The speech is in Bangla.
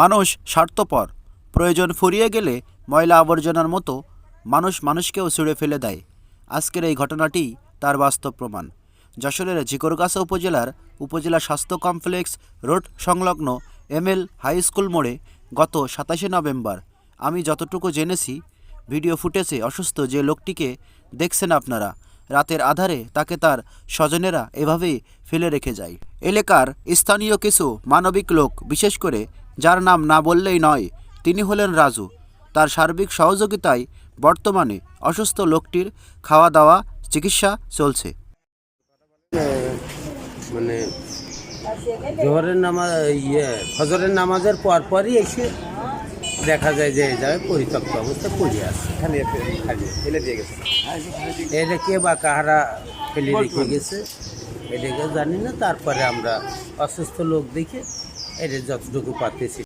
মানুষ স্বার্থপর। প্রয়োজন ফুরিয়ে গেলে ময়লা আবর্জনার মতো মানুষ মানুষকেও ছুঁড়ে ফেলে দেয়। আজকের এই ঘটনাটি তার বাস্তব প্রমাণ। যশোরের ঝিকরগাছা উপজেলার উপজেলা স্বাস্থ্য কমপ্লেক্স রোড সংলগ্ন এমএল হাই স্কুল মোড়ে গত 27শে নভেম্বর। আমি যতটুকু জেনেছি, ভিডিও ফুটেজে অসুস্থ যে লোকটিকে দেখছেন আপনারা, রাতের আধারে তাকে তার স্বজনেরা এভাবেই ফেলে রেখে যায়। এলাকার স্থানীয় কিছু মানবিক লোক, বিশেষ করে যার নাম না বললেই নয়, তিনি হলেন রাজু। তার সার্বিক সহযোগিতায় বর্তমানে অসুস্থ লোকটির খাওয়া দাওয়া, চিকিৎসা চলছে। মানে জোহরের নামাজ ফজরের নামাজের পরপরই এসে দেখা যায় যে এই জায়গায় পরিত্যক্ত অবস্থা পড়ে আছে। ফেলে দিয়ে গেছে। এটা কে বা কাহারা ফেলে রেখে গেছে এটাকে জানি না। তারপরে আমরা অসুস্থ লোক দেখে এটা যতটুকু পারতেছি